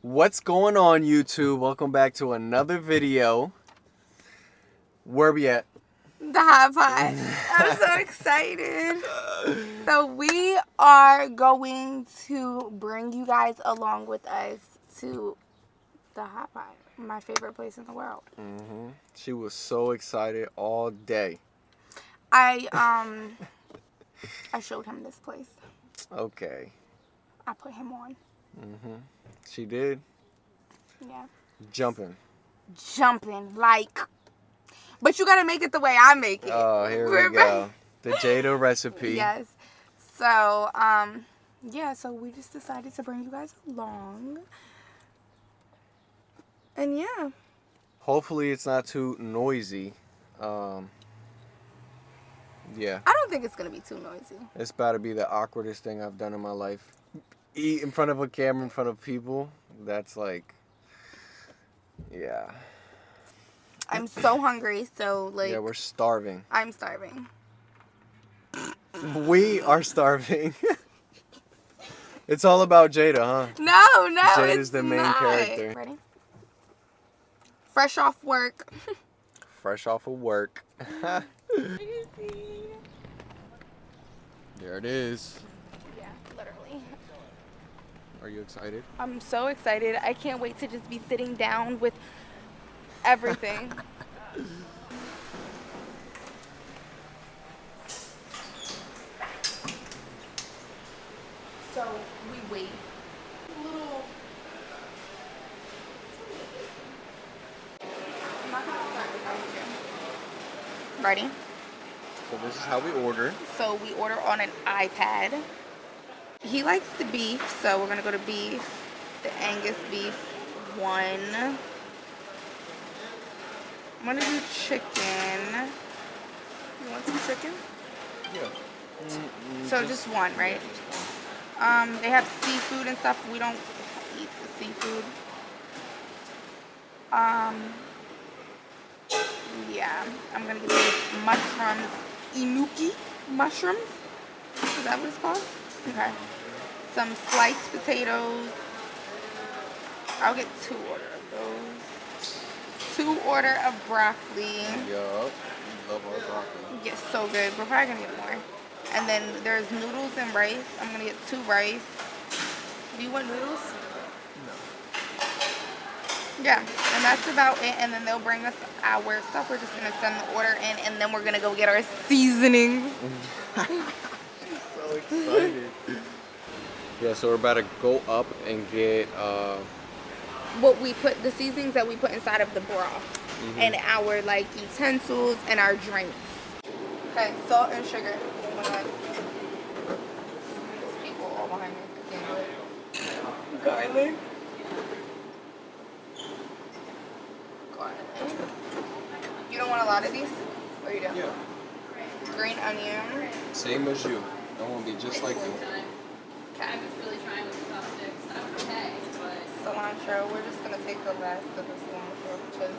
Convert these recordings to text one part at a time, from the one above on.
What's going on, YouTube? Welcome back to another video. Where we at? The HOTPOT. I'm so excited. So we are going to bring you guys along with us to the HOTPOT, my favorite place in the world. She was so excited all day. I showed him this place. Okay. I put him on. She did? Yeah. Jumping. Like. But you gotta make it the way I make it. Oh, here we go. The Jada recipe. Yes. So, yeah, so we just decided to bring you guys along. And yeah. Hopefully it's not too noisy. Yeah. I don't think it's gonna be too noisy. It's about to be the awkwardest thing I've done in my life. Eat in front of a camera, in front of people. That's like, yeah. I'm so hungry, so like. Yeah, we're starving. I'm starving. We are starving. It's all about Jada, huh? No, Jada's the main character. Ready? Fresh off work. Fresh off of work. There it is. Yeah, literally. Are you excited? I'm so excited. I can't wait to just be sitting down with everything. So we wait. Ready? So this is how we order. So we order on an iPad. He likes the beef, so we're gonna go to beef. The Angus beef, 1. I'm gonna do chicken. You want some chicken? Yeah. So just 1, right? They have seafood and stuff. We don't eat the seafood. Yeah, I'm gonna get these mushrooms, inuki mushrooms. Is that what it's called? Okay. Some sliced potatoes. I'll get 2 order of those. 2 order of broccoli. Yup. Love our broccoli. Yes, so good. We're probably gonna get more. And then there's noodles and rice. I'm gonna get 2 rice. Do you want noodles? Yeah, and that's about it. And then they'll bring us our stuff. We're just gonna send the order in, and then we're gonna go get our seasonings. So excited. Yeah, so we're about to go up and get What we put, the seasonings that we put inside of the broth, and our like utensils and our drinks. Okay, salt and sugar. Oh my God. There's people all behind me. I can't do it. Garlic. You don't want a lot of these? Or you do? Yeah. Green onion. Same as you. I want to be just like you. Okay. Cilantro. We're just gonna take the last of the cilantro because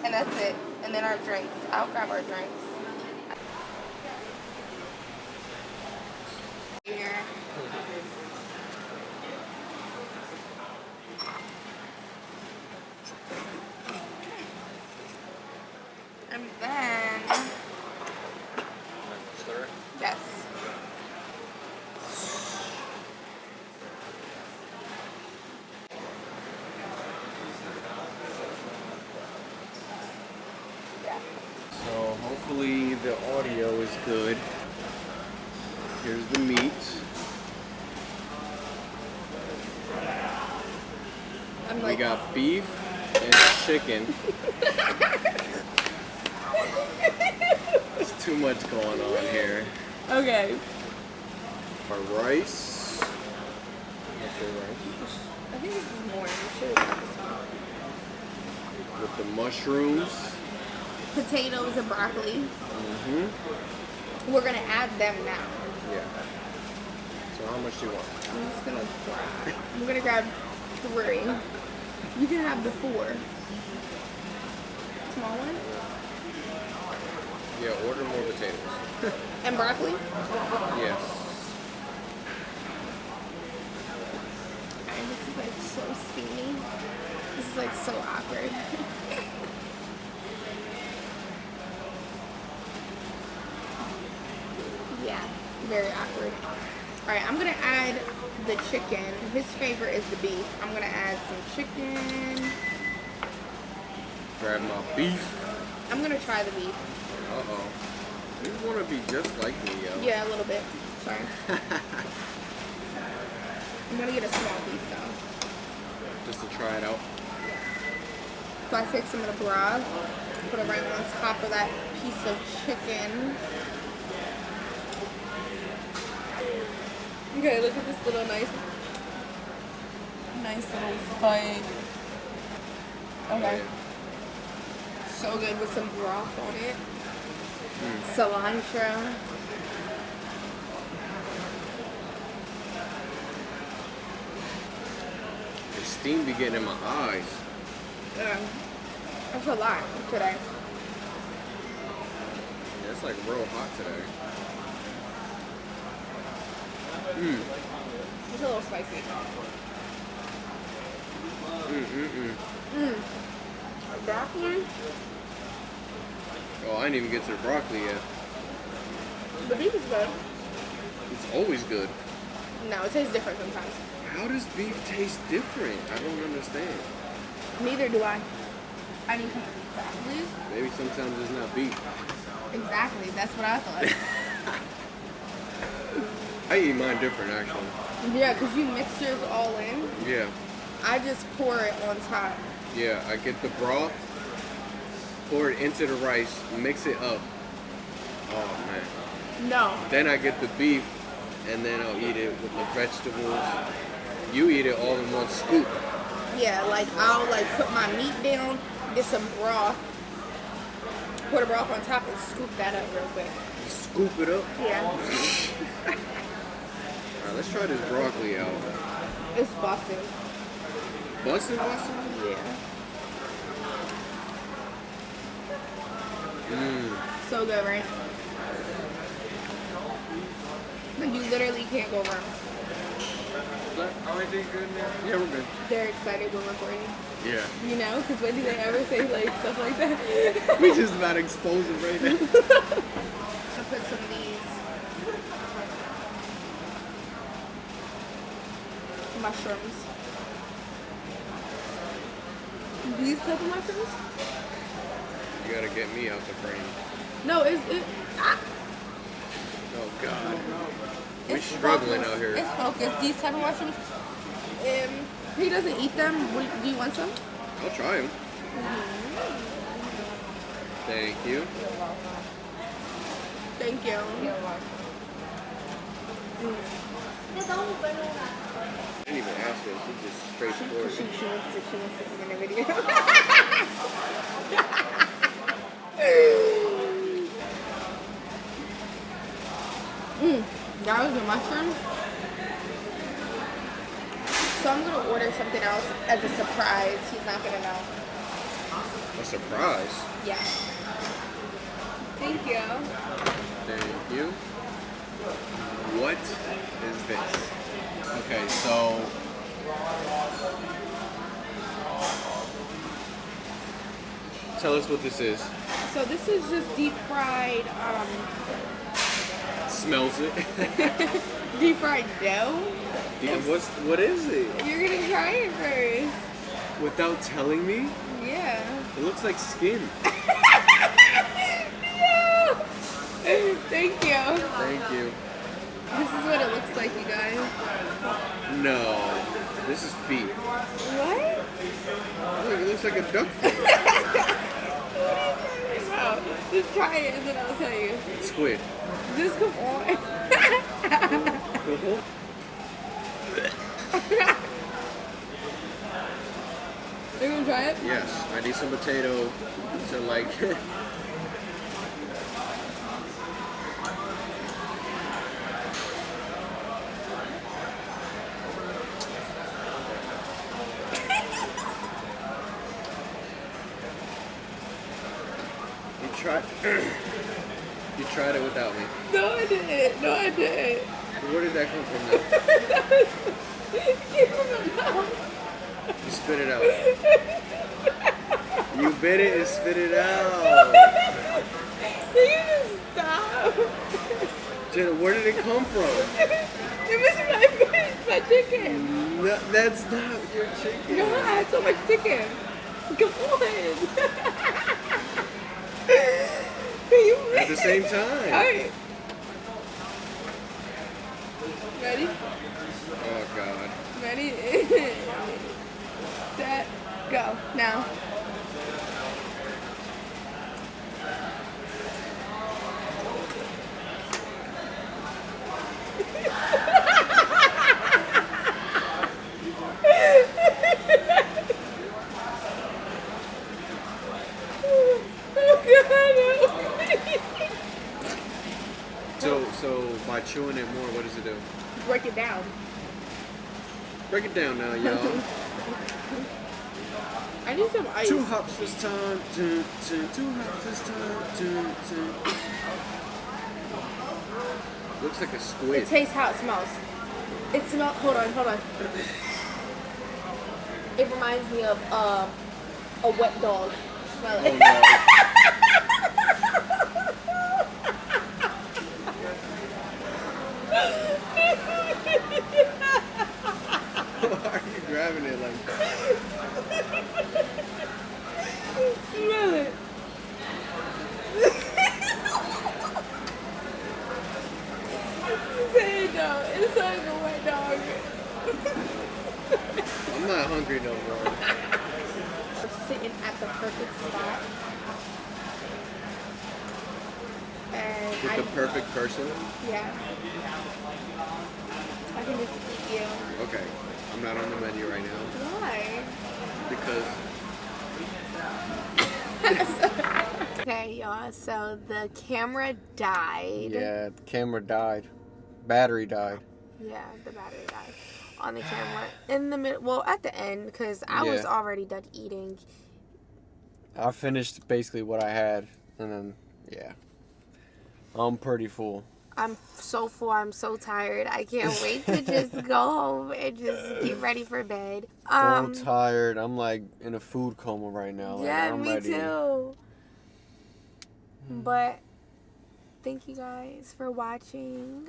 and that's it. And then our drinks. I'll grab our drinks. Here. And then Stir it. yes. So hopefully the audio is good. Here's the meat. I'm We like, got beef and chicken. There's too much going on here. okay. Our rice. What's your rice? I think this is more. You should have got this one. With the mushrooms. Potatoes and broccoli. We're gonna add them now. Yeah. So how much do you want? I'm just gonna grab. I'm gonna grab 3. You can have the 4. Small one? Yeah, order more potatoes. And broccoli? Yeah. so steamy. This is like so awkward. Yeah, very awkward. Alright, I'm gonna add the chicken. His favorite is the beef. I'm gonna add some chicken. Grab my beef. I'm gonna try the beef. Uh-oh. You want to be just like me, yo. Yeah, a little bit. Sorry. I'm gonna get a small piece though. Just to try it out. So I take some of the broth, put it right on top of that piece of chicken. Okay, look at this little nice little bite. Okay. So good with some broth on it. Cilantro. The steam be getting in my eyes. Yeah. That's a lot today. Yeah, it's like real hot today. It's a little spicy. Broccoli? Oh, I didn't even get to the broccoli yet. The beef is good. It's always good. No, it tastes different sometimes. How does beef taste different? I don't understand. Neither do I. I need some broccoli. Maybe sometimes it's not beef. Exactly, that's what I thought. I eat mine different, actually. Yeah, because you mix yours all in. Yeah. I just pour it on top. Yeah, I get the broth, pour it into the rice, mix it up. Oh, man. No. Then I get the beef, and then I'll eat it with the vegetables. You eat it all in one scoop. Yeah, like I'll like put my meat down, get some broth, pour the broth on top and scoop that up real quick. Scoop it up. Yeah. Alright, let's try this broccoli out. It's busting. Bussin'? Yeah. So good, right? Like you literally can't go wrong. Everything good now? Yeah, we're good. They're excited we're recording. Yeah. You know, because when do they ever say like stuff like that? We just about to expose it right now. I'll put some of these mushrooms. These type of mushrooms? You gotta get me out the frame. No, Oh, God. We're struggling out here. It's focused. These type of mushrooms. He doesn't eat them. Do you want some? I'll try them. Thank you. Thank you. I didn't even ask her. She just straight forward. She wants to be in the video. That was the mushroom. So I'm gonna order something else as a surprise. He's not gonna know. A surprise. Yeah. Thank you. Thank you. What is this? Okay, so tell us what this is. So this is just deep fried, Smells it. deep fried dough. Yeah, what is it? You're gonna try it first. Without telling me? Yeah. It looks like skin. No. Thank you. Thank you. This is what it looks like, you guys. No. This is feet. What? Look, it looks like a duck feet. Wow. Just try it and then I'll tell you. Squid. Just come on. You're gonna try it? Yes, I need some potato to like. You tried it without me. No, I didn't. No, I didn't. Where did that come from now? It came from my mouth. You spit it out. You bit it and spit it out. Can you just stop? Jenna, where did it come from? It was my chicken. No, that's not your chicken. No, I had so much chicken. Come on. Can you At the same time. Alright. Ready? Oh, God. Ready? Set, go. Now. So by chewing it more, what does it do? Break it down. Break it down now, y'all. I need some ice. 2 hops this time. 2 hops this time. Looks like a squid. It tastes how it smells. It smells. Hold on. It reminds me of a wet dog. Smell it. Oh, no. Why are you grabbing it like that? Smell it. Say it though. It's like a wet dog. I'm not hungry no more. We're sitting at the perfect spot. And With the perfect person? Yeah. I can just eat you. Okay. I'm not on the menu right now. Why? Because Okay, y'all. So the camera died. yeah, the camera died. Battery died. Yeah, the battery died on the camera in the middle. Well, at the end, because I was already done eating. I finished basically what I had, and then yeah, I'm pretty full. I'm so full. I'm so tired. I can't wait to just go home and just get ready for bed. I'm tired. I'm like in a food coma right now. Like, Yeah, I'm me ready. too. But thank you guys for watching.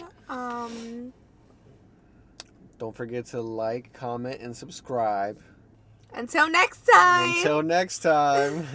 Don't forget to like, comment, and subscribe. Until next time. Until next time.